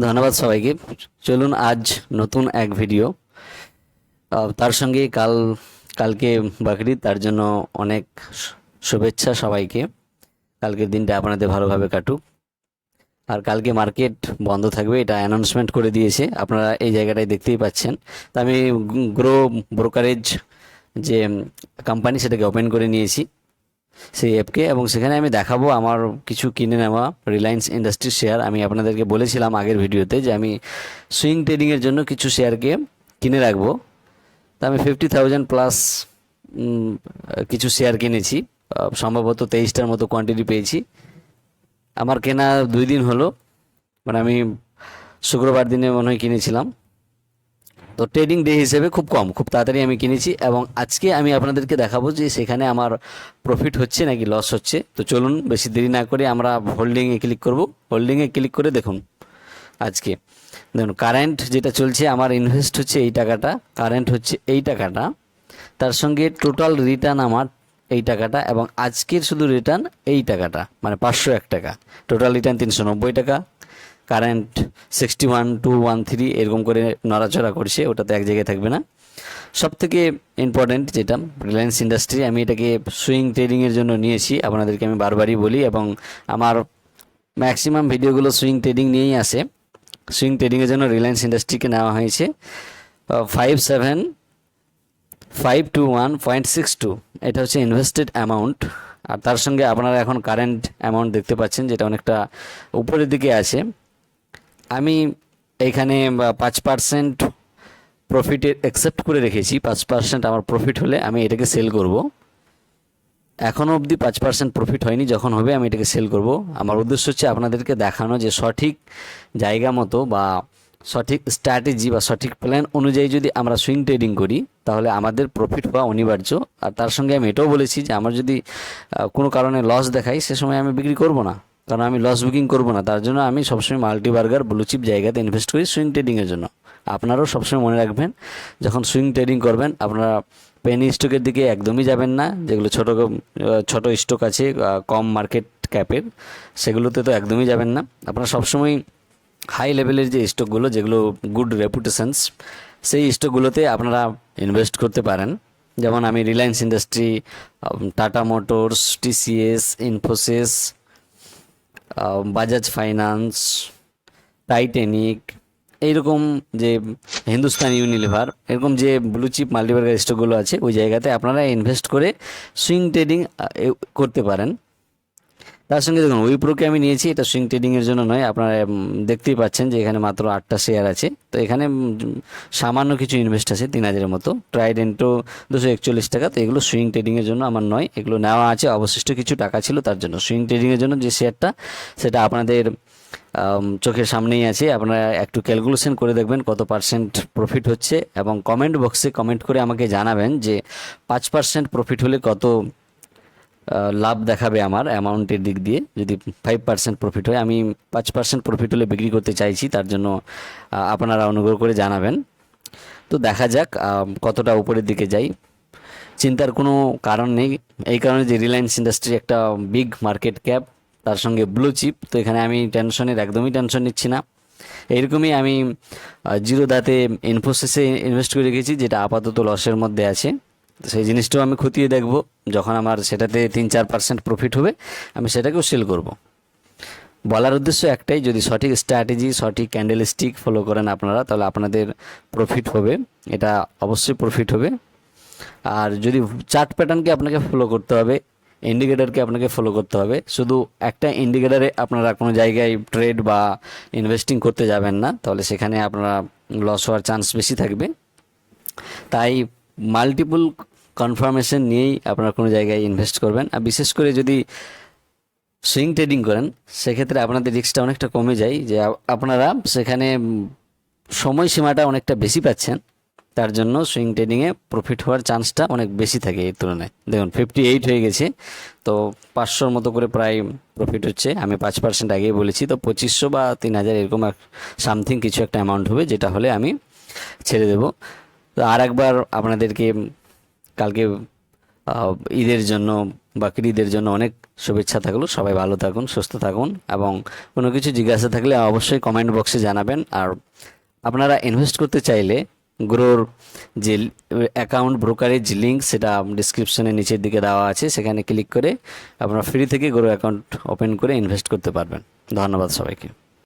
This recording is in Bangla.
ধন্যবাদ সবাইকে। চলুন আজ নতুন এক ভিডিও, তার সঙ্গে কালকে বকরিদ, তার জন্য অনেক শুভেচ্ছা সবাইকে। কালকের দিনটা আপনাদের ভালোভাবে কাটুক। আর কালকে মার্কেট বন্ধ থাকবে, এটা অ্যানাউন্সমেন্ট করে দিয়েছে, আপনারা এই জায়গাটায় দেখতেই পাচ্ছেন। তা আমি গ্রো ব্রোকারেজ যে কোম্পানি, সেটাকে ওপেন করে নিয়েছি সেই অ্যাপকে, এবং সেখানে আমি দেখাবো আমার কিছু কিনে নেওয়া রিলায়েন্স ইন্ডাস্ট্রির শেয়ার। আমি আপনাদেরকে বলেছিলাম আগের ভিডিওতে যে আমি সুইং ট্রেডিংয়ের জন্য কিছু শেয়ারকে কিনে রাখবো। তা আমি 50,000 প্লাস কিছু শেয়ার কিনেছি, সম্ভবত 23টার মতো কোয়ান্টিটি পেয়েছি। আমার কেনা 2 দিন হলো, মানে আমি শুক্রবার দিনে মনে হয় কিনেছিলাম। তো ট্রেডিং ডে হিসেবে খুব তাড়াতাড়ি আমি কিনেছি, এবং আজকে আমি আপনাদেরকে দেখাবো যে সেখানে আমার প্রফিট হচ্ছে নাকি লস হচ্ছে। তো চলুন বেশি দেরি না করে আমরা হোল্ডিংয়ে ক্লিক করব। হোল্ডিংয়ে ক্লিক করে দেখুন আজকে দেখুন কারেন্ট যেটা চলছে, আমার ইনভেস্ট হচ্ছে এই টাকাটা, কারেন্ট হচ্ছে এই টাকাটা, তার সঙ্গে টোটাল রিটার্ন আমার এই টাকাটা, এবং আজকের শুধু রিটার্ন এই টাকাটা, মানে 501 টাকা। টোটাল রিটার্ন 390 টাকা, কারেন্ট 61,213 এরকম করে নড়াচড়া করছে, ওটা তো এক জায়গায় থাকবে না। সব থেকে ইম্পর্ট্যান্ট যেটা রিলায়েন্স ইন্ডাস্ট্রি, আমি এটাকে সুইং ট্রেডিংয়ের জন্য নিয়েছি, আপনাদেরকে আমি বারবারই বলি, এবং আমার ম্যাক্সিমাম ভিডিওগুলো সুইং ট্রেডিং নিয়েই আসে। সুইং ট্রেডিংয়ের জন্য রিলায়েন্স ইন্ডাস্ট্রিকে নেওয়া হয়েছে 57,521.62, এটা হচ্ছে ইনভেস্টেড অ্যামাউন্ট। আর তার সঙ্গে আপনারা এখন কারেন্ট অ্যামাউন্ট দেখতে পাচ্ছেন, যেটা অনেকটা উপরের দিকে আছে। আমি এইখানে 5% প্রফিটের অ্যাকসেপ্ট করে রেখেছি। 5% আমার প্রফিট হলে আমি এটাকে সেল করব। এখনও অবধি 5% প্রফিট হয়নি, যখন হবে আমি এটাকে সেল করব। আমার উদ্দেশ্য হচ্ছে আপনাদেরকে দেখানো যে সঠিক জায়গা মতো বা সঠিক স্ট্র্যাটেজি বা সঠিক প্ল্যান অনুযায়ী যদি আমরা সুইং ট্রেডিং করি, তাহলে আমাদের প্রফিট হওয়া অনিবার্য। আর তার সঙ্গে আমি এটাও বলেছি যে আমার যদি কোনো কারণে লস দেখাই, সে সময় আমি বিক্রি করব না, কারণ আমি লস বুকিং করব না। তার জন্য আমি সবসময় মাল্টিবার্গার ব্লুচিপ জায়গাতে ইনভেস্ট করি সুইং ট্রেডিংয়ের জন্য। আপনারাও সবসময় মনে রাখবেন, যখন সুইং ট্রেডিং করবেন আপনারা পেনি স্টকের দিকে একদমই যাবেন না, যেগুলো ছোট স্টক আছে কম মার্কেট ক্যাপের, সেগুলোতে তো একদমই যাবেন না। আপনারা সবসময় হাই লেভেলের যে স্টকগুলো, যেগুলো গুড রেপুটেশনস, সেই স্টকগুলোতে আপনারা ইনভেস্ট করতে পারেন। যেমন আমি Reliance industry, tata motors, TCS, Infosys, Bajaj finance, Titanic, এইরকম যে হিন্দুস্তান ইউনিলিভার, এরকম যে ব্লু চিপ মাল্টিবার্গার স্টকগুলো আছে, ওই জায়গাতে আপনারা ইনভেস্ট করে সুইং ট্রেডিং করতে পারেন। তার সঙ্গে দেখুন উইপ্রোকে আমি নিয়েছি, এটা সুইং ট্রেডিংয়ের জন্য নয়। আপনারা দেখতেই পাচ্ছেন যে এখানে মাত্র 8টা শেয়ার আছে, তো এখানে সামান্য কিছু ইনভেস্ট আছে 3,000-এর মতো। ট্রাইডেন্টও 241 টাকা, তো এগুলো সুইং ট্রেডিংয়ের জন্য আমার নয়, এগুলো নেওয়া আছে অবশিষ্ট কিছু টাকা ছিল তার জন্য। সুইং ট্রেডিংয়ের জন্য যে শেয়ারটা, সেটা আপনাদের চোখের সামনেই আছে, আপনারা একটু ক্যালকুলেশন করে দেখবেন কত পার্সেন্ট প্রফিট হচ্ছে, এবং কমেন্ট বক্সে কমেন্ট করে আমাকে জানাবেন যে 5% প্রফিট হলে কত লাভ দেখাবে আমার অ্যামাউন্টের দিক দিয়ে। যদি 5% প্রফিট হয়, আমি 5% প্রফিট হলে বিক্রি করতে চাইছি, তার জন্য আপনারা অনুগ্রহ করে জানাবেন। তো দেখা যাক কতটা উপরের দিকে যাই, চিন্তার কোনো কারণ নেই। এই কারণে যে রিলায়েন্স ইন্ডাস্ট্রি একটা বিগ মার্কেট ক্যাপ, তার সঙ্গে ব্লু চিপ, তো এখানে আমি একদমই টেনশন নিচ্ছি না। এইরকমই আমি জিরোদাতে ইনফোসিসে ইনভেস্ট করে রেখেছি, যেটা আপাতত লসের মধ্যে আছে। সেই জিনিসটাও আমি খতিয়ে দেখব, যখন আমার সেটাতে 3-4% প্রফিট হবে আমি সেটাকেও সেল করব। বলার উদ্দেশ্য একটাই, যদি সঠিক স্ট্র্যাটেজি, সঠিক ক্যান্ডেল স্টিক ফলো করেন আপনারা, তাহলে আপনাদের প্রফিট হবে, এটা অবশ্যই প্রফিট হবে। আর যদি চার্ট প্যাটার্নকে আপনাকে ফলো করতে হবে, ইন্ডিকেটরকে আপনাকে ফলো করতে হবে। শুধু একটা ইন্ডিকেটরে আপনারা কোনো জায়গায় ট্রেড বা ইনভেস্টিং করতে যাবেন না, তাহলে সেখানে আপনারা লস হওয়ার চান্স বেশি থাকবে। তাই মাল্টিপল কনফার্মেশন নিয়েই আপনারা কোনো জায়গায় ইনভেস্ট করবেন। আর বিশেষ করে যদি সুইং ট্রেডিং করেন, সেক্ষেত্রে আপনাদের রিস্কটা অনেকটা কমে যায়, যে আপনারা সেখানে সময়সীমাটা অনেকটা বেশি পাচ্ছেন, তার জন্য সুইং ট্রেডিংয়ে প্রফিট হওয়ার চান্সটা অনেক বেশি থাকে এর তুলনায়। দেখুন 58 হয়ে গেছে, তো 500-র মতো করে প্রায় প্রফিট হচ্ছে। আমি 5% আগেই বলেছি, তো 2500 বা 3,000 এরকম সামথিং কিছু একটা অ্যামাউন্ট হবে, যেটা হলে আমি ছেড়ে দেবো। তো আর একবার আপনাদেরকে কালকে ঈদের জন্য বাকরিদের জন্য অনেক শুভেচ্ছা থাকলো। সবাই ভালো থাকুন, সুস্থ থাকুন, এবং কোনো কিছু জিজ্ঞাসা থাকলে অবশ্যই কমেন্ট বক্সে জানাবেন। আর আপনারা ইনভেস্ট করতে চাইলে গ্রোর যে অ্যাকাউন্ট ব্রোকারেজ লিঙ্ক, সেটা ডিসক্রিপশনে নিচের দিকে দেওয়া আছে, সেখানে ক্লিক করে আপনারা ফ্রি থেকে গ্রো অ্যাকাউন্ট ওপেন করে ইনভেস্ট করতে পারবেন। ধন্যবাদ সবাইকে।